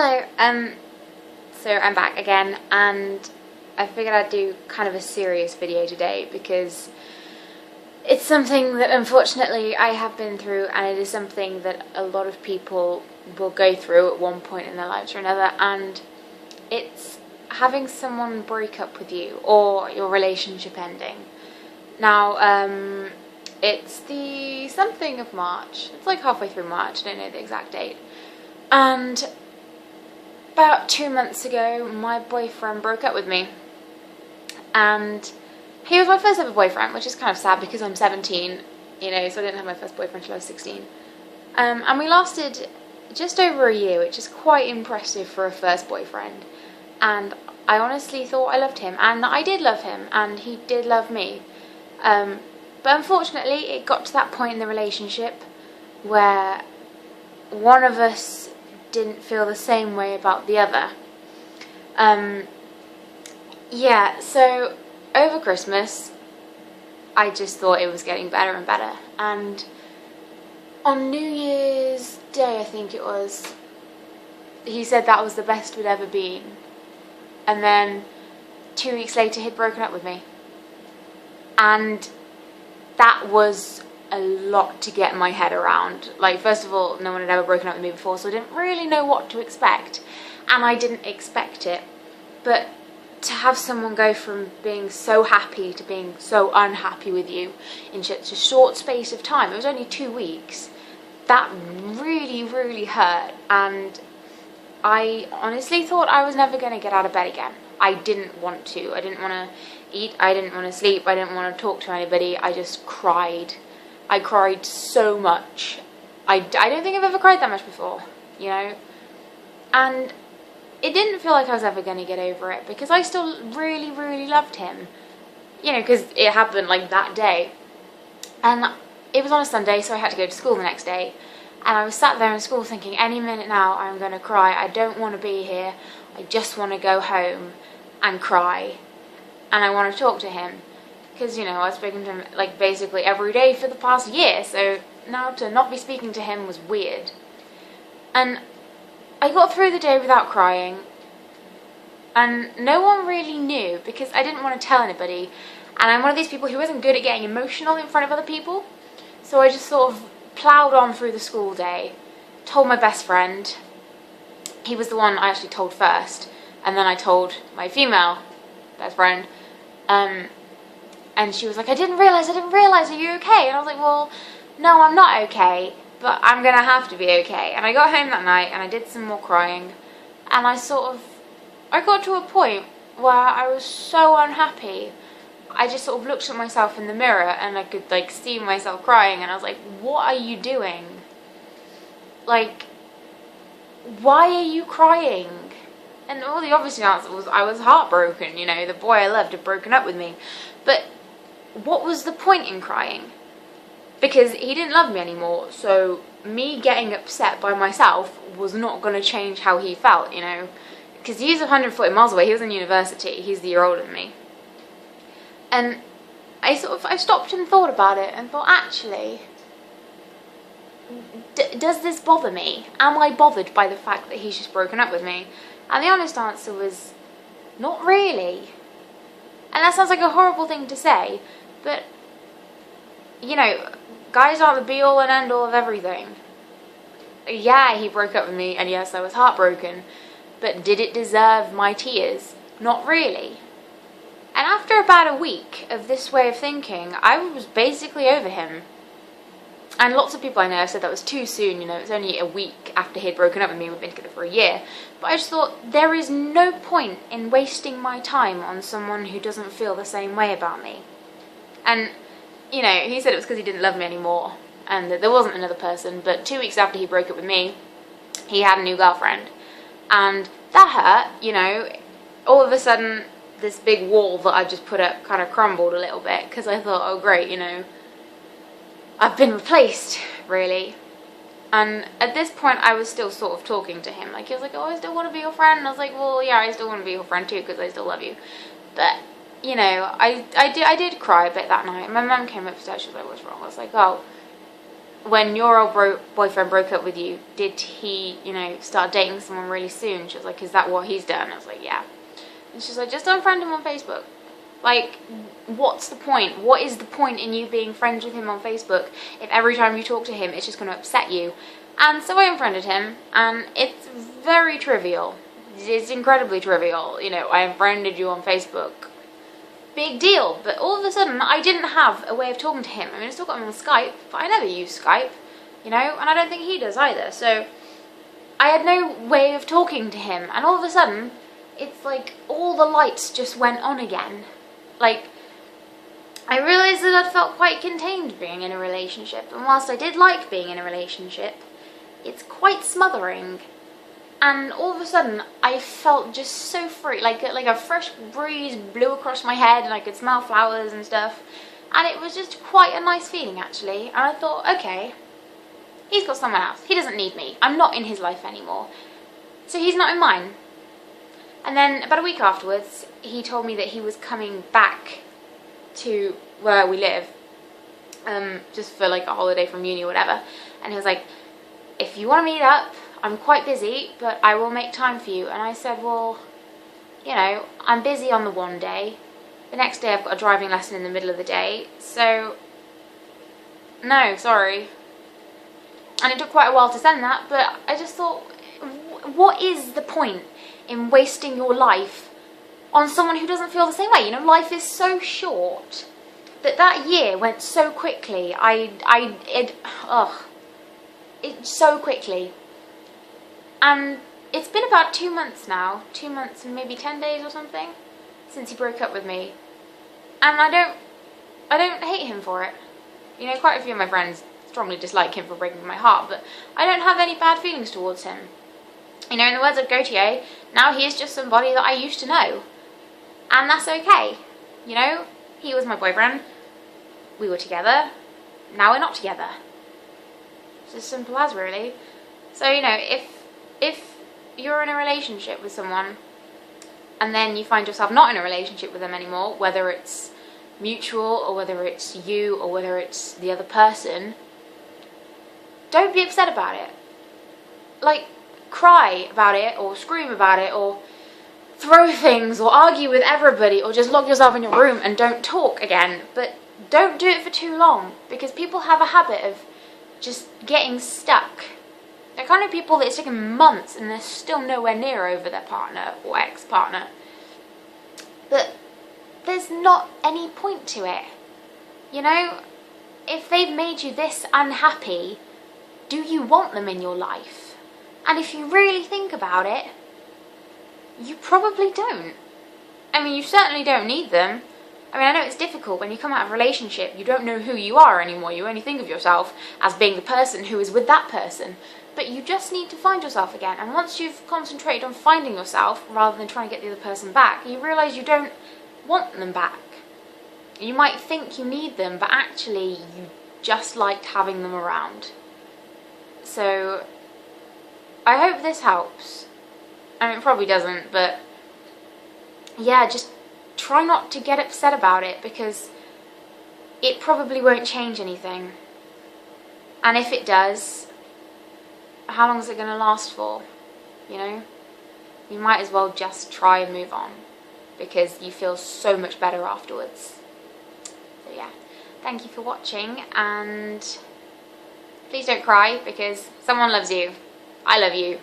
Hello, so I'm back again, and I figured I'd do kind of a serious video today because it's something that unfortunately I have been through, and it is something that a lot of people will go through at one point in their lives or another, and it's having someone break up with you or your relationship ending. Now, it's the something of March. It's like halfway through March, I don't know the exact date. And about 2 months ago, my boyfriend broke up with me. And he was my first ever boyfriend, which is kind of sad because I'm 17, so I didn't have my first boyfriend until I was 16. And we lasted just over a year, which is quite impressive for a first boyfriend. And I honestly thought I loved him, and I did love him, and he did love me. But unfortunately, it got to that point in the relationship where one of us didn't feel the same way about the other. So over Christmas, I just thought it was getting better and better. And on New Year's Day, I think it was, he said that was the best we'd ever been. And then 2 weeks later, he'd broken up with me. And that was a lot to get my head around. Like, first of all, no one had ever broken up with me before, so I didn't really know what to expect. And I didn't expect it. But to have someone go from being so happy to being so unhappy with you in such a short space of time, it was only 2 weeks, that really, really hurt. And I honestly thought I was never going to get out of bed again. I didn't want to. I didn't want to eat. I didn't want to sleep. I didn't want to talk to anybody. I just cried. I cried so much. I don't think I've ever cried that much before, And it didn't feel like I was ever going to get over it because I still really, really loved him. Because it happened like that day. And it was on a Sunday, so I had to go to school the next day. And I was sat there in school thinking, any minute now I'm going to cry. I don't want to be here. I just want to go home and cry. And I want to talk to him. Because, I was speaking to him like basically every day for the past year. So now to not be speaking to him was weird. And I got through the day without crying. And no one really knew because I didn't want to tell anybody. And I'm one of these people who isn't good at getting emotional in front of other people. So I just sort of ploughed on through the school day, told my best friend. He was the one I actually told first, and then I told my female best friend, and she was like, I didn't realise, are you okay? And I was like, well, no, I'm not okay, but I'm going to have to be okay. And I got home that night, and I did some more crying, and I got to a point where I was so unhappy. I just sort of looked at myself in the mirror and I could see myself crying, and I was like, what are you doing? Like, why are you crying? And all the obvious answer was I was heartbroken, the boy I loved had broken up with me. But what was the point in crying? Because he didn't love me anymore, so me getting upset by myself was not going to change how he felt, Because he's 140 miles away, he was in university, he's the year older than me. And I stopped and thought about it and thought, actually, does this bother me? Am I bothered by the fact that he's just broken up with me? And the honest answer was, not really. And that sounds like a horrible thing to say, but, guys aren't the be-all and end-all of everything. Yeah, he broke up with me, and yes, I was heartbroken, but did it deserve my tears? Not really. And after about a week of this way of thinking, I was basically over him. And lots of people I know have said that was too soon, it was only a week after he'd broken up with me, we'd been together for a year. But I just thought, there is no point in wasting my time on someone who doesn't feel the same way about me. And, he said it was because he didn't love me anymore, and that there wasn't another person, but 2 weeks after he broke up with me, he had a new girlfriend. And that hurt, all of a sudden, this big wall that I just put up kind of crumbled a little bit, because I thought, oh great, I've been replaced, really. And at this point, I was still sort of talking to him. He was like, oh, I still want to be your friend. And I was like, well, yeah, I still want to be your friend too, because I still love you. But, I did cry a bit that night. My mum came upstairs, she was like, what's wrong? I was like, oh, when your old boyfriend broke up with you, did he, you know, start dating someone really soon? She was like, is that what he's done? I was like, yeah. And she's like, just unfriend him on Facebook. Like, what's the point? What is the point in you being friends with him on Facebook if every time you talk to him it's just going to upset you? And so I unfriended him, and it's very trivial. It's incredibly trivial. You know, I unfriended you on Facebook. Big deal. But all of a sudden, I didn't have a way of talking to him. I mean, I still got him on Skype, but I never use Skype, you know, and I don't think he does either. So I had no way of talking to him, and all of a sudden, it's like all the lights just went on again. Like, I realised that I'd felt quite contained being in a relationship, and whilst I did like being in a relationship, it's quite smothering. And all of a sudden, I felt just so free, like a fresh breeze blew across my head, and I could smell flowers and stuff. And it was just quite a nice feeling, actually. And I thought, okay, he's got someone else. He doesn't need me. I'm not in his life anymore. So he's not in mine. And then about a week afterwards, he told me that he was coming back to where we live, just for like a holiday from uni or whatever. And he was like, if you want to meet up, I'm quite busy, but I will make time for you. And I said, well, you know, I'm busy on the one day. The next day I've got a driving lesson in the middle of the day. So, no, sorry. And it took quite a while to send that, but I just thought, what is the point in wasting your life on someone who doesn't feel the same way? You know, life is so short. That year went so quickly. It so quickly. And it's been about 2 months now, 2 months and maybe 10 days or something, since he broke up with me. And I don't hate him for it. You know, quite a few of my friends strongly dislike him for breaking my heart, but I don't have any bad feelings towards him. You know, in the words of Gautier, now he is just somebody that I used to know. And that's okay. You know, he was my boyfriend, we were together, now we're not together. It's as simple as, really. So, you know, if you're in a relationship with someone and then you find yourself not in a relationship with them anymore, whether it's mutual or whether it's you or whether it's the other person, don't be upset about it. Like, cry about it or scream about it or throw things or argue with everybody or just lock yourself in your room and don't talk again. But don't do it for too long, because people have a habit of just getting stuck. They're kind of people that it's taken months and they're still nowhere near over their partner or ex-partner. But there's not any point to it. You know, if they've made you this unhappy, do you want them in your life? And if you really think about it, you probably don't. I mean, you certainly don't need them. I mean, I know it's difficult when you come out of a relationship, you don't know who you are anymore. You only think of yourself as being the person who is with that person. But you just need to find yourself again. And once you've concentrated on finding yourself, rather than trying to get the other person back, you realise you don't want them back. You might think you need them, but actually you just liked having them around. So, I hope this helps. I mean, it probably doesn't, but yeah, just try not to get upset about it, because it probably won't change anything. And if it does, how long is it going to last for? You know? You might as well just try and move on, because you feel so much better afterwards. So yeah, thank you for watching, and please don't cry, because someone loves you. I love you.